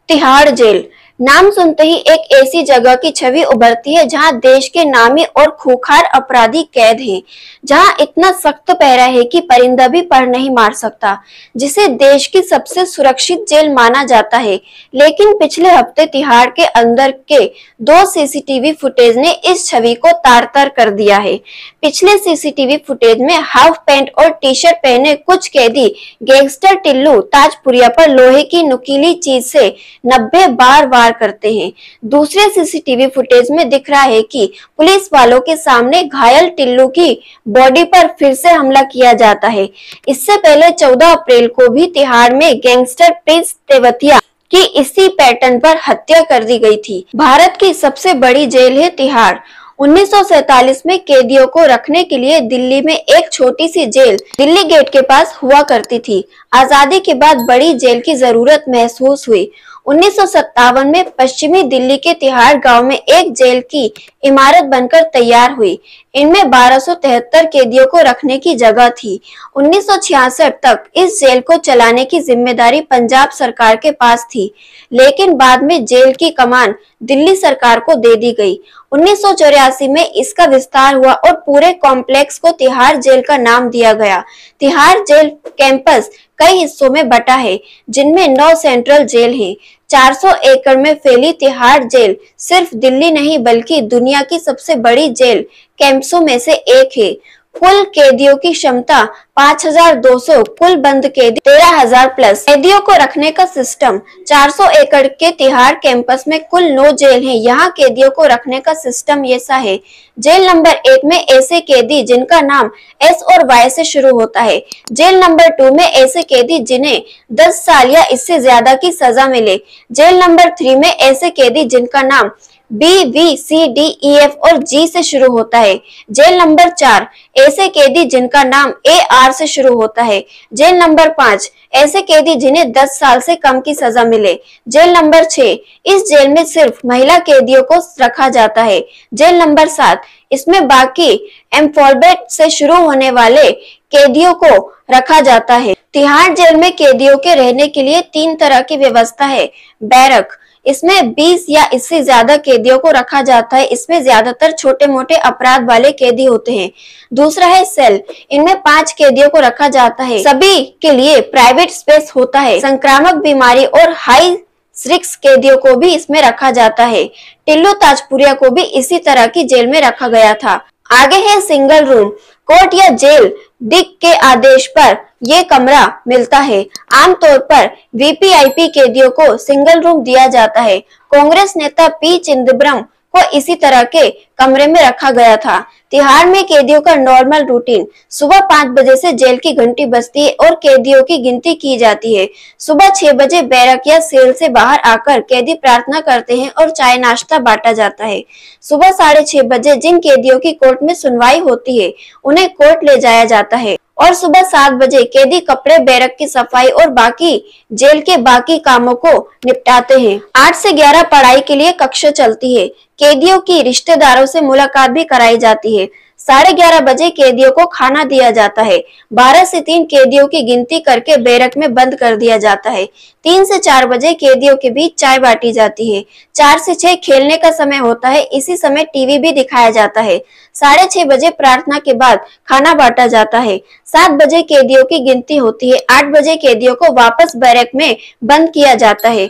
Tihar jail नाम सुनते ही एक ऐसी जगह की छवि उभरती है जहां देश के नामी और खूंखार अपराधी कैद हैं, जहां इतना सख्त पहरा है कि परिंदा भी पर नहीं मार सकता, जिसे देश की सबसे सुरक्षित जेल माना जाता है। लेकिन पिछले हफ्ते तिहाड़ के अंदर के 2 सीसीटीवी फुटेज ने इस छवि को तार-तार कर दिया है। पिछले सीसीटीवी फुटेज में हाफ पैंट और टी शर्ट पहने कुछ कैदी गैंगस्टर टिल्लू ताजपुरिया पर लोहे की नुकीली चीज से 90 बार वार करते हैं। दूसरे सीसीटीवी फुटेज में दिख रहा है कि पुलिस वालों के सामने घायल टिल्लू की बॉडी पर फिर से हमला किया जाता है। इससे पहले 14 अप्रैल को भी तिहाड़ में गैंगस्टर प्रिंस तेवतिया की इसी पैटर्न पर हत्या कर दी गई थी। भारत की सबसे बड़ी जेल है तिहाड़। 1947 में कैदियों को रखने के लिए दिल्ली में एक छोटी सी जेल दिल्ली गेट के पास हुआ करती थी। आजादी के बाद बड़ी जेल की जरूरत महसूस हुई। 1957 में पश्चिमी दिल्ली के तिहाड़ गांव में एक जेल की इमारत बनकर तैयार हुई। इनमें 1273 कैदियों को रखने की जगह थी। 1966 तक इस जेल को चलाने की जिम्मेदारी पंजाब सरकार के पास थी, लेकिन बाद में जेल की कमान दिल्ली सरकार को दे दी गई। 1984 में इसका विस्तार हुआ और पूरे कॉम्प्लेक्स को तिहाड़ जेल का नाम दिया गया। तिहाड़ जेल कैंपस कई हिस्सों में बटा है, जिनमें 9 सेंट्रल जेल हैं। 400 एकड़ में फैली तिहाड़ जेल सिर्फ दिल्ली नहीं बल्कि दुनिया की सबसे बड़ी जेल कैंपसों में से एक है। कुल कैदियों की क्षमता 5200, कुल बंद कैदी 13000 प्लस कैदियों को रखने का सिस्टम। 400 एकड़ के तिहाड़ कैंपस में कुल 9 जेल हैं। यहाँ कैदियों को रखने का सिस्टम ऐसा है। जेल नंबर 1 में ऐसे कैदी जिनका नाम S और Y से शुरू होता है। जेल नंबर 2 में ऐसे कैदी जिन्हें 10 साल या इससे ज्यादा की सजा मिले। जेल नंबर 3 में ऐसे कैदी जिनका नाम B, V, C, D, E, F और G से शुरू होता है। जेल नंबर 4 ऐसे कैदी जिनका नाम A, R से शुरू होता है। जेल नंबर 5 ऐसे कैदी जिन्हें 10 साल से कम की सजा मिले। जेल नंबर 6 इस जेल में सिर्फ महिला कैदियों को रखा जाता है। जेल नंबर 7 इसमें बाकी एम्फॉल्बेट से शुरू होने वाले कैदियों को रखा जाता है। तिहाड़ जेल में कैदियों के रहने के लिए 3 तरह की व्यवस्था है। बैरक, इसमें 20 या इससे ज्यादा कैदियों को रखा जाता है। इसमें ज्यादातर छोटे मोटे अपराध वाले कैदी होते हैं। दूसरा है सेल, इनमें 5 कैदियों को रखा जाता है। सभी के लिए प्राइवेट स्पेस होता है। संक्रामक बीमारी और हाई रिस्क कैदियों को भी इसमें रखा जाता है। टिल्लू ताजपुरिया को भी इसी तरह की जेल में रखा गया था। आगे है सिंगल रूम। कोर्ट या जेल डिक के आदेश पर ये कमरा मिलता है। आमतौर पर वीपीआईपी कैदियों को सिंगल रूम दिया जाता है। कांग्रेस नेता पी चिदंबरम को इसी तरह के कमरे में रखा गया था। तिहाड़ में कैदियों का नॉर्मल रूटीन। सुबह 5 बजे से जेल की घंटी बजती है और कैदियों की गिनती की जाती है। सुबह 6 बजे बैरक या सेल से बाहर आकर कैदी प्रार्थना करते हैं और चाय नाश्ता बांटा जाता है। सुबह 6:30 बजे जिन कैदियों की कोर्ट में सुनवाई होती है उन्हें कोर्ट ले जाया जाता है और सुबह 7 बजे कैदी कपड़े, बैरक की सफाई और बाकी जेल के बाकी कामों को निपटाते हैं। 8 से 11 पढ़ाई के लिए कक्षा चलती है। कैदियों की रिश्तेदारों से मुलाकात भी कराई जाती है। 11:30 बजे कैदियों को खाना दिया जाता है। 12 से 3 कैदियों की गिनती करके बैरक में बंद कर दिया जाता है। 3 से 4 बजे कैदियों के बीच चाय बांटी जाती है। 4 से 6 खेलने का समय होता है। इसी समय टीवी भी दिखाया जाता है। 6:30 बजे प्रार्थना के बाद खाना बांटा जाता है। 7 बजे कैदियों की गिनती होती है। 8 बजे कैदियों को वापस बैरक में बंद किया जाता है।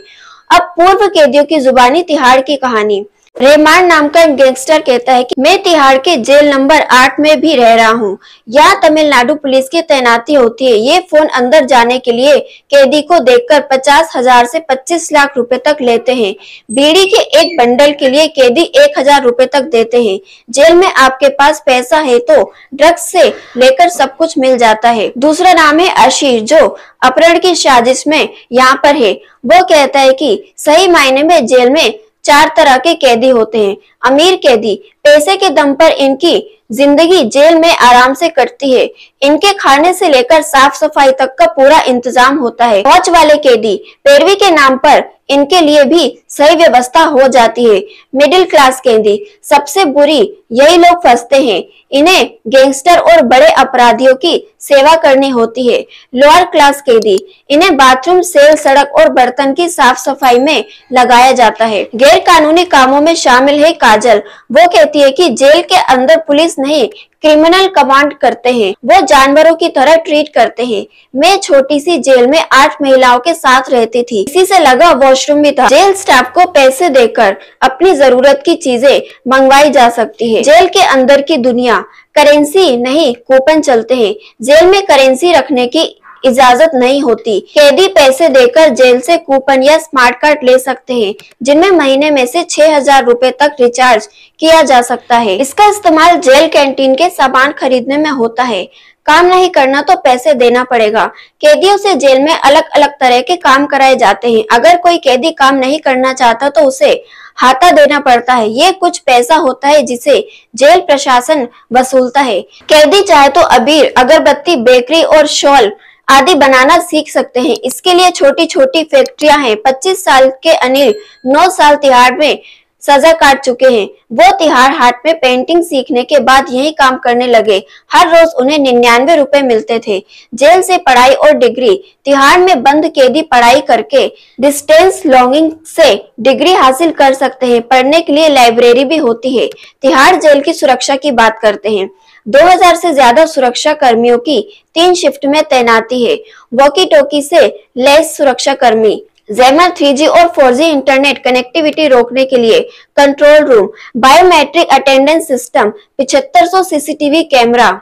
अब पूर्व कैदियों की जुबानी तिहाड़ की कहानी। रहमान नाम का एक गैंगस्टर कहता है कि मैं तिहाड़ के जेल नंबर 8 में भी रह रहा हूँ। यहाँ तमिलनाडु पुलिस की तैनाती होती है। ये फोन अंदर जाने के लिए कैदी को देखकर 50,000 से 25 लाख रुपए तक लेते हैं। बीड़ी के एक बंडल के लिए कैदी 1000 रुपए तक देते हैं। जेल में आपके पास पैसा है तो ड्रग्स से लेकर सब कुछ मिल जाता है। दूसरा नाम है आशीष, जो अपहरण की साजिश में यहाँ पर है। वो कहता है कि सही मायने में जेल में 4 तरह के कैदी होते हैं। अमीर कैदी पैसे के दम पर इनकी जिंदगी जेल में आराम से कटती है। इनके खाने से लेकर साफ सफाई तक का पूरा इंतजाम होता है। मौज वाले कैदी पैरवी के नाम पर इनके लिए भी सही व्यवस्था हो जाती है। मिडिल क्लास कैदी सबसे बुरी यही लोग फंसते हैं। इन्हें गैंगस्टर और बड़े अपराधियों की सेवा करनी होती है। लोअर क्लास कैदी इन्हें बाथरूम, सेल, सड़क और बर्तन की साफ सफाई में लगाया जाता है। गैर कानूनी कामों में शामिल है काजल। वो कहती है कि जेल के अंदर पुलिस नहीं, क्रिमिनल कमांड करते हैं। वो जानवरों की तरह ट्रीट करते हैं। मैं छोटी सी जेल में 8 महिलाओं के साथ रहती थी। इसी से लगा वॉशरूम भी था। जेल स्टाफ को पैसे देकर अपनी जरूरत की चीजें मंगवाई जा सकती है। जेल के अंदर की दुनिया करेंसी नहीं, कूपन चलते हैं। जेल में करेंसी रखने की इजाजत नहीं होती। कैदी पैसे देकर जेल से कूपन या स्मार्ट कार्ड ले सकते हैं, जिनमें महीने में से 6,000 रुपए तक रिचार्ज किया जा सकता है। इसका इस्तेमाल जेल कैंटीन के सामान खरीदने में होता है। काम नहीं करना तो पैसे देना पड़ेगा। कैदियों से जेल में अलग अलग तरह के काम कराए जाते हैं। अगर कोई कैदी काम नहीं करना चाहता तो उसे हाता देना पड़ता है। ये कुछ पैसा होता है जिसे जेल प्रशासन वसूलता है। कैदी चाहे तो अबीर, अगरबत्ती, बेकरी और शॉल आदि बनाना सीख सकते हैं। इसके लिए छोटी छोटी फैक्ट्रियां हैं। 25 साल के अनिल 9 साल तिहाड़ में सजा काट चुके हैं। वो तिहाड़ हाट में पेंटिंग सीखने के बाद यही काम करने लगे। हर रोज उन्हें 99 रुपए मिलते थे। जेल से पढ़ाई और डिग्री। तिहाड़ में बंद कैदी पढ़ाई करके डिस्टेंस लर्निंग से डिग्री हासिल कर सकते हैं। पढ़ने के लिए लाइब्रेरी भी होती है। तिहाड़ जेल की सुरक्षा की बात करते हैं। 2000 से ज्यादा सुरक्षा कर्मियों की 3 शिफ्ट में तैनाती है। वॉकी टॉकी से लैस सुरक्षा कर्मी, जैमर 3G और 4G इंटरनेट कनेक्टिविटी रोकने के लिए control room, biometric attendance system, 7500 CCTV camera,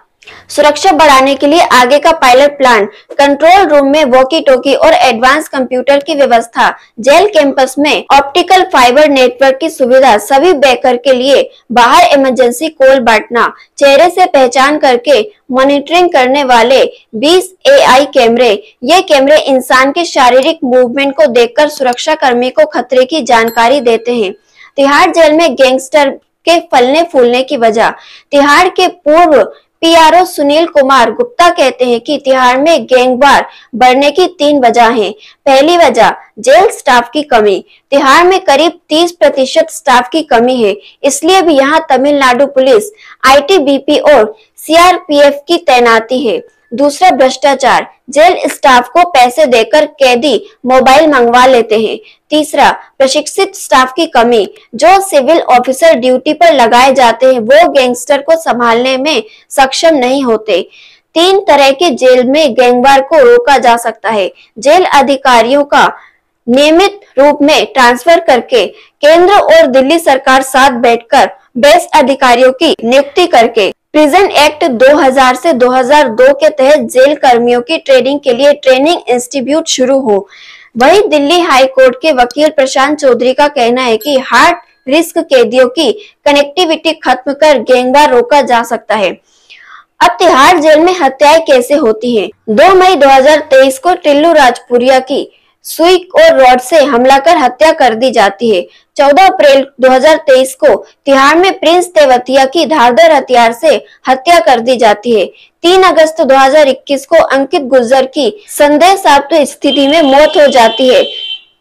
सुरक्षा बढ़ाने के लिए आगे का पायलट प्लान, कंट्रोल रूम में वॉकी टॉकी और एडवांस कंप्यूटर की व्यवस्था, जेल कैंपस में ऑप्टिकल फाइबर नेटवर्क की सुविधा, सभी बेकर के लिए बाहर इमरजेंसी कॉल बांटना, चेहरे से पहचान करके मॉनिटरिंग करने वाले 20 AI कैमरे। ये कैमरे इंसान के शारीरिक मूवमेंट को देखकर सुरक्षा कर्मी को खतरे की जानकारी देते हैं। तिहाड़ जेल में गैंगस्टर के फलने फूलने की वजह। तिहाड़ के पूर्व PRO सुनील कुमार गुप्ता कहते हैं कि तिहाड़ में गैंगवार बढ़ने की 3 वजह हैं। पहली वजह जेल स्टाफ की कमी। तिहाड़ में करीब 30% स्टाफ की कमी है, इसलिए भी यहाँ तमिलनाडु पुलिस, ITBP और CRPF की तैनाती है। दूसरा भ्रष्टाचार। जेल स्टाफ को पैसे देकर कैदी मोबाइल मंगवा लेते हैं। तीसरा प्रशिक्षित स्टाफ की कमी। जो सिविल ऑफिसर ड्यूटी पर लगाए जाते हैं वो गैंगस्टर को संभालने में सक्षम नहीं होते। 3 तरह के जेल में गैंगवार को रोका जा सकता है। जेल अधिकारियों का नियमित रूप में ट्रांसफर करके केंद्र और दिल्ली सरकार साथ बैठकर बेस्ट अधिकारियों की नियुक्ति करके। प्रिजन एक्ट 2000 से 2002 के तहत जेल कर्मियों की ट्रेनिंग के लिए ट्रेनिंग इंस्टीट्यूट शुरू हो। वहीं दिल्ली हाई कोर्ट के वकील प्रशांत चौधरी का कहना है कि हार्ट रिस्क कैदियों की कनेक्टिविटी खत्म कर गैंगवार रोका जा सकता है। अब तिहाड़ जेल में हत्याएं कैसे होती हैं? 2 मई 2023 को टिल्लू राजपुरिया की सुई और रॉड से हमला कर हत्या कर दी जाती है। 14 अप्रैल 2023 को तिहाड़ में प्रिंस तेवतिया की धारदार हथियार से हत्या कर दी जाती है। 3 अगस्त 2021 को अंकित गुर्जर की संदेहास्पद स्थिति में मौत हो जाती है।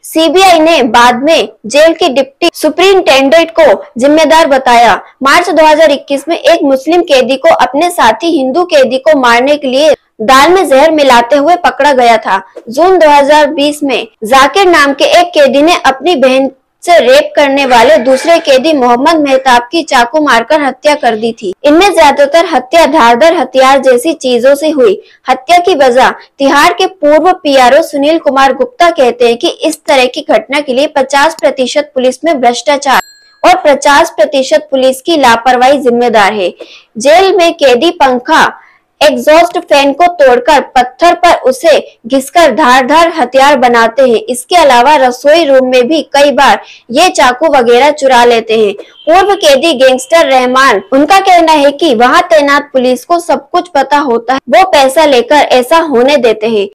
CBI ने बाद में जेल के डिप्टी सुपरिंटेंडेंट को जिम्मेदार बताया। मार्च 2021 में एक मुस्लिम कैदी को अपने साथी हिंदू कैदी को मारने के लिए दाल में जहर मिलाते हुए पकड़ा गया था। जून 2020 में जाकिर नाम के एक कैदी ने अपनी बहन से रेप करने वाले दूसरे कैदी मोहम्मद मेहताब की चाकू मारकर हत्या कर दी थी। इनमें ज्यादातर हत्या धारदार हथियार जैसी चीजों से हुई। हत्या की वजह। तिहाड़ के पूर्व PRO सुनील कुमार गुप्ता कहते हैं कि इस तरह की घटना के लिए 50% पुलिस में भ्रष्टाचार और 50% पुलिस की लापरवाही जिम्मेदार है। जेल में कैदी पंखा एग्जॉस्ट फैन को तोड़कर पत्थर पर उसे घिसकर धारदार हथियार बनाते हैं। इसके अलावा रसोई रूम में भी कई बार ये चाकू वगैरह चुरा लेते हैं। पूर्व कैदी गैंगस्टर रहमान, उनका कहना है कि वहां तैनात पुलिस को सब कुछ पता होता है, वो पैसा लेकर ऐसा होने देते हैं।